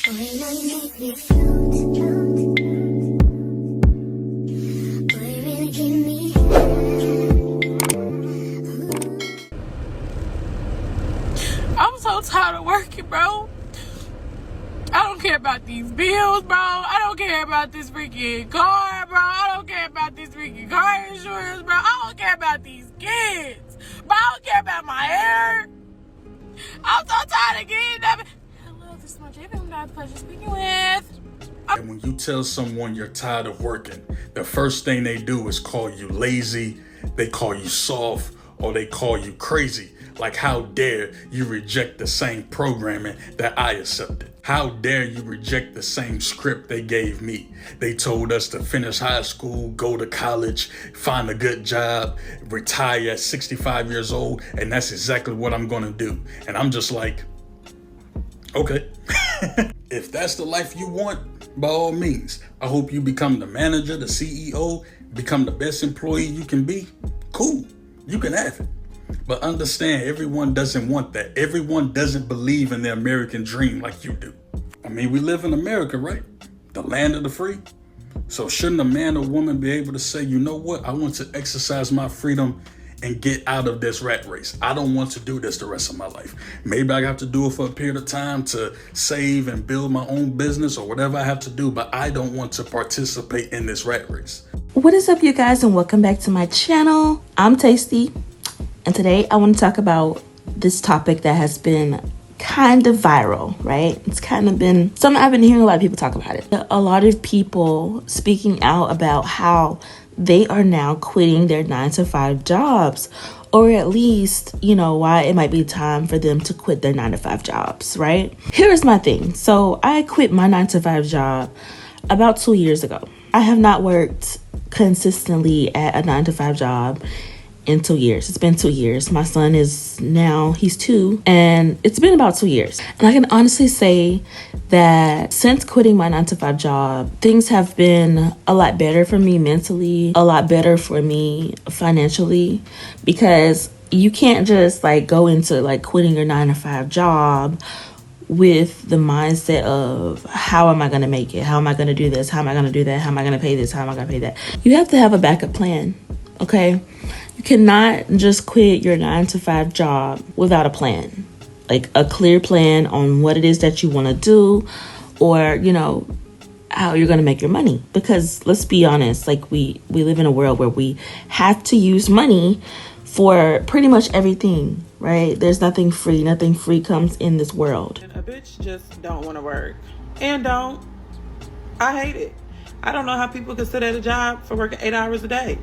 I'm so tired of working, bro. I don't care about these bills, bro. I don't care about this freaking car, bro. I don't care about this freaking car insurance, bro. I don't care about these kids. But I don't care about my hair. I'm so tired of getting that. Hello, this is my JB. I'm not the pleasure speaking with. And when you tell someone you're tired of working, the first thing they do is call you lazy, they call you soft, or they call you crazy. Like, how dare you reject the same programming that I accepted? How dare you reject the same script they gave me? They told us to finish high school, go to college, find a good job, retire at 65 years old, and that's exactly what I'm gonna do. And I'm just like, okay. If that's the life you want, by all means, I hope you become the manager, the CEO, become the best employee you can be. Cool, you can have it. But understand, everyone doesn't want that. Everyone doesn't believe in the American dream like you do. I mean, we live in America, right? The land of the free. So shouldn't a man or woman be able to say, you know what? I want to exercise my freedom and get out of this rat race. I don't want to do this the rest of my life. Maybe I have to do it for a period of time to save and build my own business or whatever I have to do, but I don't want to participate in this rat race. What is up, you guys, and welcome back to my channel. I'm Tasty, and today I want to talk about this topic that has been kind of viral, right? It's kind of been something I've been hearing a lot of people talk about it. A lot of people speaking out about how they are now quitting their 9-to-5 jobs, or at least, you know, why it might be time for them to quit their 9-to-5 jobs, right? Here's my thing. So I quit my 9-to-5 job about 2 years ago. I have not worked consistently at a 9-to-5 job in 2 years. It's been 2 years. My son is now, he's 2, and it's been about 2 years. And I can honestly say that since quitting my 9-to-5 job, things have been a lot better for me mentally, a lot better for me financially, because you can't just like go into like quitting your 9-to-5 job with the mindset of how am I going to make it? How am I going to do this? How am I going to do that? How am I going to pay this? How am I going to pay that? You have to have a backup plan, okay? You cannot just quit your 9-to-5 job without a plan, like a clear plan on what it is that you want to do, or, you know, how you're going to make your money. Because let's be honest, like we live in a world where we have to use money for pretty much everything, right? There's nothing free. Nothing free comes in this world. And a bitch just don't want to work. And don't. I hate it. I don't know how people can sit at a job for working 8 hours a day.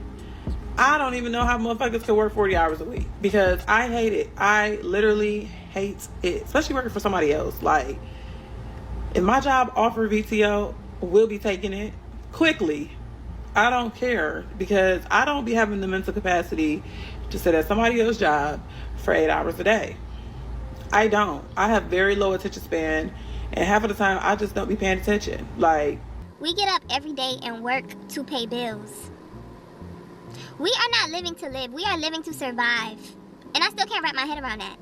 I don't even know how motherfuckers can work 40 hours a week, because I hate it. I literally hate it, especially working for somebody else. Like, if my job offer VTO, we'll be taking it quickly. I don't care, because I don't be having the mental capacity to sit at somebody else's job for 8 hours a day. I don't. I have very low attention span, and half of the time I just don't be paying attention. Like, we get up every day and work to pay bills. We are not living to live. We are living to survive. And I still can't wrap my head around that.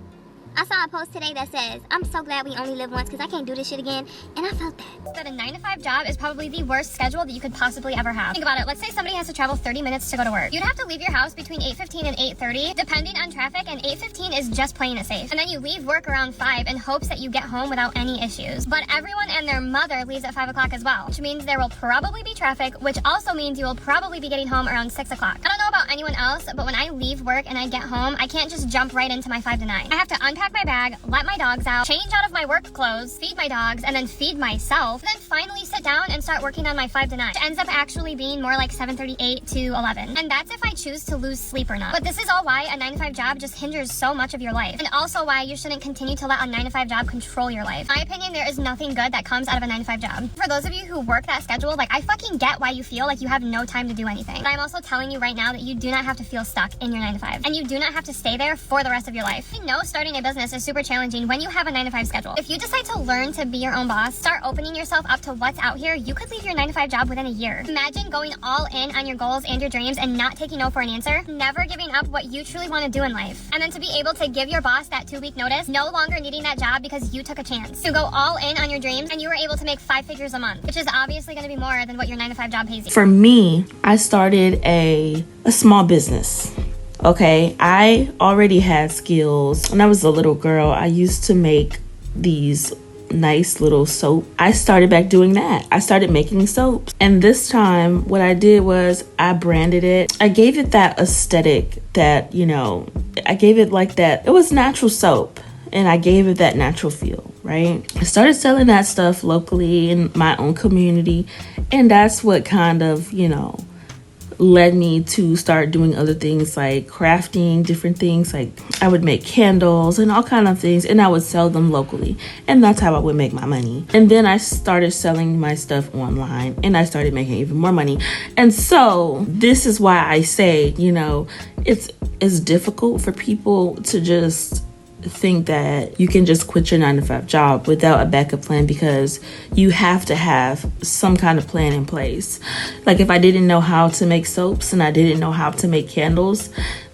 I saw a post today that says, I'm so glad we only live once because I can't do this shit again. And I felt that. That a 9-to-5 job is probably the worst schedule that you could possibly ever have. Think about it. Let's say somebody has to travel 30 minutes to go to work. You'd have to leave your house between 8:15 and 8:30, depending on traffic, and 8:15 is just playing it safe. And then you leave work around 5 in hopes that you get home without any issues. But everyone and their mother leaves at 5 o'clock as well, which means there will probably be traffic, which also means you will probably be getting home around 6 o'clock. I don't know about anyone else, but when I leave work and I get home, I can't just jump right into my 5 to 9. I have to unpack my bag, let my dogs out, change out of my work clothes, feed my dogs, and then feed myself, then finally sit down and start working on my 5 to 9. It ends up actually being more like 7:38 to 11. And that's if I choose to lose sleep or not. But this is all why a 9-to-5 job just hinders so much of your life. And also why you shouldn't continue to let a 9-to-5 job control your life. In my opinion, there is nothing good that comes out of a 9-to-5 job. For those of you who work that schedule, like, I fucking get why you feel like you have no time to do anything. But I'm also telling you right now that you do not have to feel stuck in your 9-to-5. And you do not have to stay there for the rest of your life. I know starting a business business is super challenging when you have a 9-to-5 schedule. If you decide to learn to be your own boss, start opening yourself up to what's out here, you could leave your 9-to-5 job within a year. Imagine going all in on your goals and your dreams and not taking no for an answer, never giving up what you truly want to do in life. And then to be able to give your boss that 2-week notice, no longer needing that job because you took a chance to go all in on your dreams and you were able to make 5 figures a month, which is obviously going to be more than what your 9-to-5 job pays you. For me, I started a small business. Okay, I already had skills. When I was a little girl, I used to make these nice little soap. I started back doing that. I started making soaps. And this time, what I did was I branded it. I gave it that aesthetic that, I gave it like that. It was natural soap. And I gave it that natural feel, right? I started selling that stuff locally in my own community. And that's what kind of, led me to start doing other things like crafting different things. Like I would make candles and all kind of things, and I would sell them locally, and that's how I would make my money. And then I started selling my stuff online, and I started making even more money. And so this is why I say, it's difficult for people to just think that you can just quit your 9-to-5 job without a backup plan, because you have to have some kind of plan in place. Like if I didn't know how to make soaps and I didn't know how to make candles,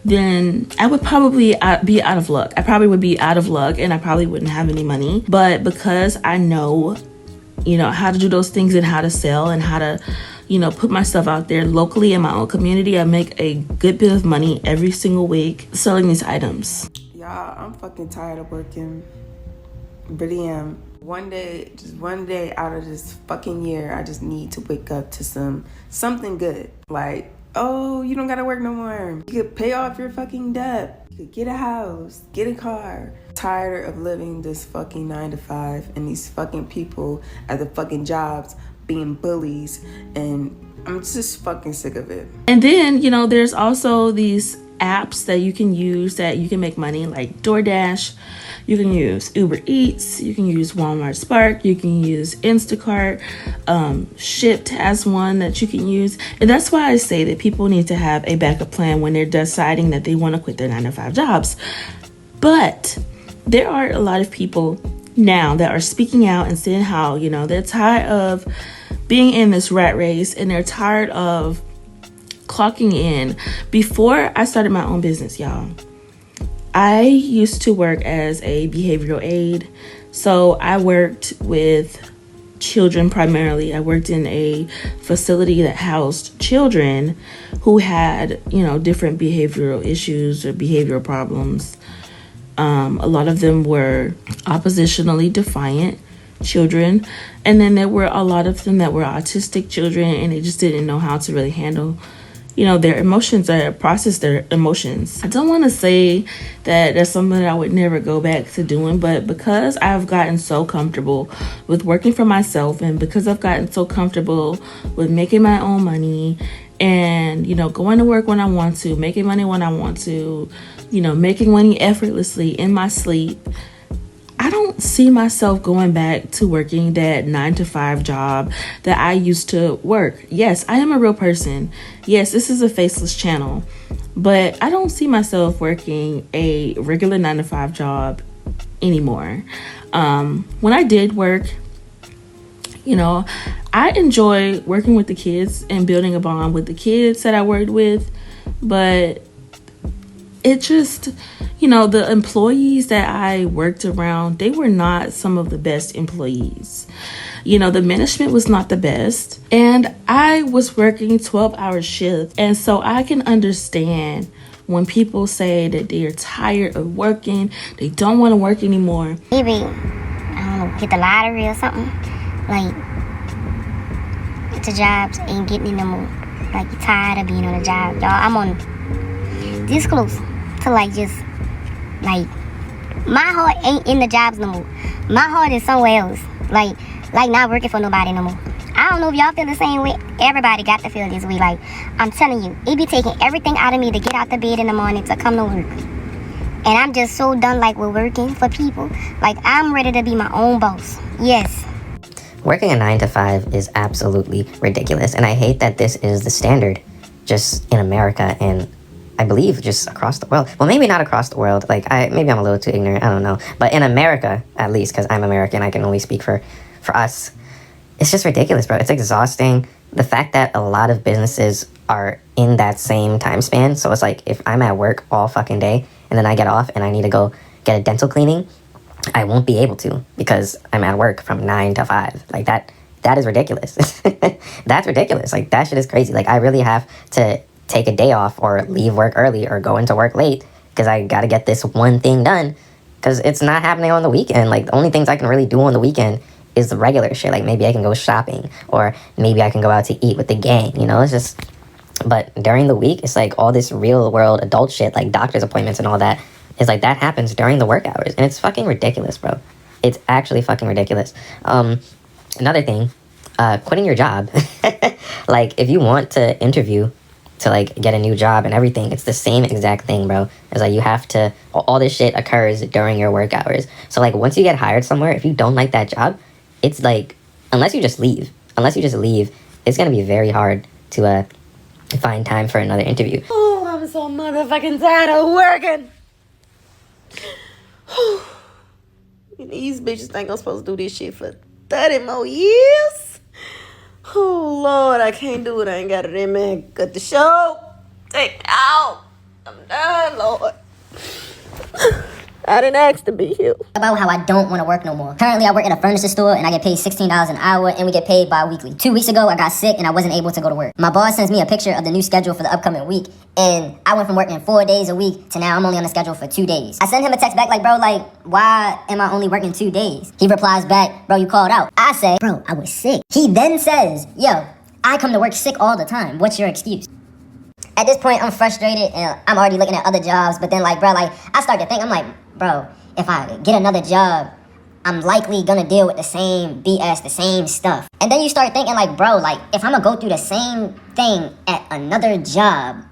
then I would probably be out of luck. I probably would be out of luck and I probably wouldn't have any money. But because I know, how to do those things and how to sell and how to put my stuff out there locally in my own community, I make a good bit of money every single week selling these items. Y'all, I'm fucking tired of working. Really am. One day out of this fucking year, I just need to wake up to something good. Like, oh, you don't gotta work no more. You could pay off your fucking debt. You could get a house, get a car. Tired of living this fucking 9-to-5 and these fucking people at the fucking jobs being bullies, and I'm just fucking sick of it. And then, there's also these apps that you can use that you can make money, like DoorDash. You can use Uber Eats. You can use Walmart Spark. You can use Instacart. Shipt has one that you can use. And that's why I say that people need to have a backup plan when they're deciding that they want to quit their 9-to-5 jobs. But there are a lot of people now that are speaking out and saying how, they're tired of being in this rat race and they're tired of clocking in. Before I started my own business, y'all, I used to work as a behavioral aide. So I worked with children primarily. I worked in a facility that housed children who had, different behavioral issues or behavioral problems. A lot of them were oppositionally defiant children. And then there were a lot of them that were autistic children, and they just didn't know how to really handle their emotions or process their emotions. I don't want to say that that's something that I would never go back to doing, but because I've gotten so comfortable with working for myself, and because I've gotten so comfortable with making my own money and, going to work when I want to, making money when I want to, making money effortlessly in my sleep, I don't see myself going back to working that 9-to-5 job that I used to work. Yes, I am a real person. Yes, this is a faceless channel, but I don't see myself working a regular 9-to-5 job anymore. When I did work, I enjoy working with the kids and building a bond with the kids that I worked with, but it just, the employees that I worked around, they were not some of the best employees. The management was not the best. And I was working 12-hour shifts. And so I can understand when people say that they're tired of working, they don't want to work anymore. Maybe, I don't know, get the lottery or something. Like, get the jobs, ain't getting it no more. Like, you're tired of being on a job. Y'all, I'm on this close to just my heart ain't in the jobs no more. My heart is somewhere else. Like not working for nobody no more. I don't know if y'all feel the same way. Everybody got to feel this way. Like, I'm telling you, it be taking everything out of me to get out the bed in the morning to come to work. And I'm just so done with working for people. Like, I'm ready to be my own boss. Yes. Working a 9-to-5 is absolutely ridiculous, and I hate that this is the standard just in America, and I believe just across the world. Well, maybe not across the world. Like, maybe I'm a little too ignorant. I don't know. But in America, at least, because I'm American, I can only speak for us. It's just ridiculous, bro. It's exhausting. The fact that a lot of businesses are in that same time span. So it's like, if I'm at work all fucking day and then I get off and I need to go get a dental cleaning, I won't be able to because I'm at work from 9 to 5. Like, that is ridiculous. That's ridiculous. Like, that shit is crazy. Like, I really have to take a day off or leave work early or go into work late because I got to get this one thing done because it's not happening on the weekend. Like, the only things I can really do on the weekend is the regular shit. Like, maybe I can go shopping or maybe I can go out to eat with the gang, you know? It's just, but during the week, it's like all this real world adult shit, like doctor's appointments and all that, is like that happens during the work hours. And it's fucking ridiculous, bro. It's actually fucking ridiculous. Another thing, quitting your job. Like, if you want to interview to like get a new job and everything, it's the same exact thing, bro. It's like you have to, all this shit occurs during your work hours. So like once you get hired somewhere, if you don't like that job, it's like, unless you just leave, it's gonna be very hard to find time for another interview. Oh, I'm so motherfucking tired of working. These bitches think I'm supposed to do this shit for 30 more years. Oh, Lord, I can't do it. I ain't got it in me. Cut the show. Take me out. I'm done, Lord. I didn't ask to be here. About how I don't want to work no more. Currently, I work at a furniture store and I get paid $16 an hour and we get paid bi-weekly. 2 weeks ago, I got sick and I wasn't able to go to work. My boss sends me a picture of the new schedule for the upcoming week and I went from working 4 days a week to now I'm only on the schedule for 2 days. I send him a text back like, bro, like, why am I only working 2 days? He replies back, bro, you called out. I say, bro, I was sick. He then says, yo, I come to work sick all the time. What's your excuse? At this point, I'm frustrated and I'm already looking at other jobs, but then like, bro, like, I start to think, I'm like, bro, if I get another job, I'm likely gonna deal with the same BS, the same stuff. And then you start thinking like, bro, like, if I'm gonna go through the same thing at another job,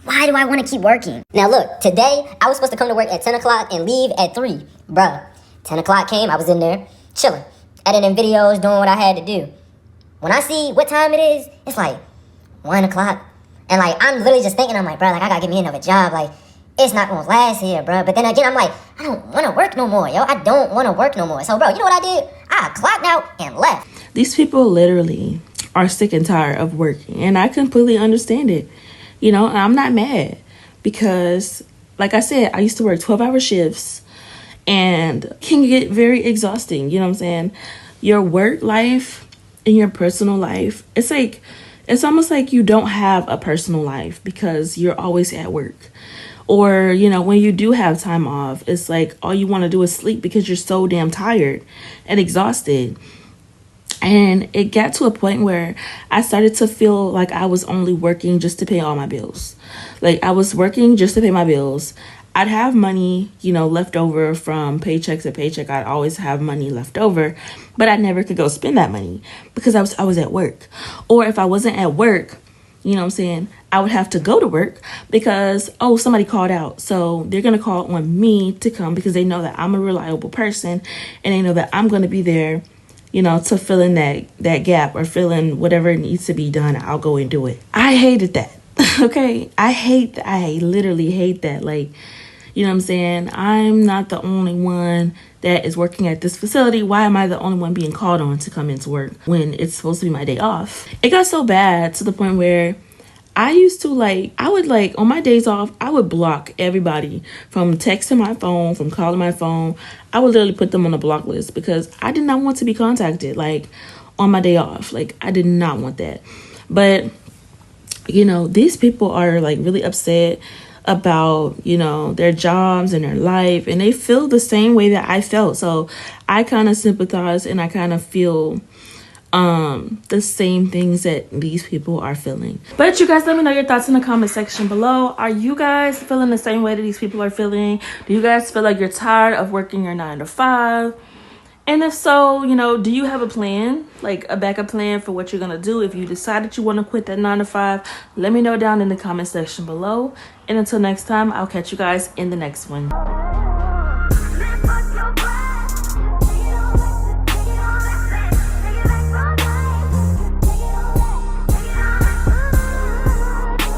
why do I wanna keep working? Now look, today, I was supposed to come to work at 10 o'clock and leave at 3. Bruh, 10 o'clock came, I was in there, chilling, editing videos, doing what I had to do. When I see what time it is, it's like 1 o'clock. And like, I'm literally just thinking, I'm like, bro, like, I gotta get me another job, like, it's not gonna last here, bro. But then again, I'm like, I don't wanna work no more, yo. I don't wanna work no more. So, bro, you know what I did? I clocked out and left. These people literally are sick and tired of working. And I completely understand it. You know, and I'm not mad. Because, like I said, I used to work 12-hour shifts. And it can get very exhausting. You know what I'm saying? Your work life and your personal life, it's like, it's almost like you don't have a personal life because you're always at work. Or, you know, when you do have time off, it's like all you want to do is sleep because you're so damn tired and exhausted. And it got to a point where I started to feel like I was only working just to pay all my bills. Like, I was working just to pay my bills. I'd have money, you know, left over from paycheck to paycheck. I'd always have money left over, but I never could go spend that money because I was at work. Or if I wasn't at work, you know what I'm saying, I would have to go to work because, oh, somebody called out. So they're going to call on me to come because they know that I'm a reliable person and they know that I'm going to be there, you know, to fill in that gap or fill in whatever needs to be done. I'll go and do it. I hated that. Okay. I literally hate that. Like, you know what I'm saying? I'm not the only one that is working at this facility. Why am I the only one being called on to come into work when it's supposed to be my day off? It got so bad to the point where I used to I would on my days off, I would block everybody from texting my phone, from calling my phone. I would literally put them on a block list because I did not want to be contacted on my day off. I did not want that. But, you know, these people are really upset about, you know, their jobs and their life, and they feel the same way that I felt. So I kind of sympathize and I kind of feel the same things that these people are feeling. But you guys, let me know your thoughts in the comment section below. Are you guys feeling the same way that these people are feeling? Do you guys feel like you're tired of working your 9 to 5? And if so, you know, do you have a plan, a backup plan for what you're gonna do if you decide that you want to quit that 9 to 5? Let me know down in the comment section below. And until next time, I'll catch you guys in the next one.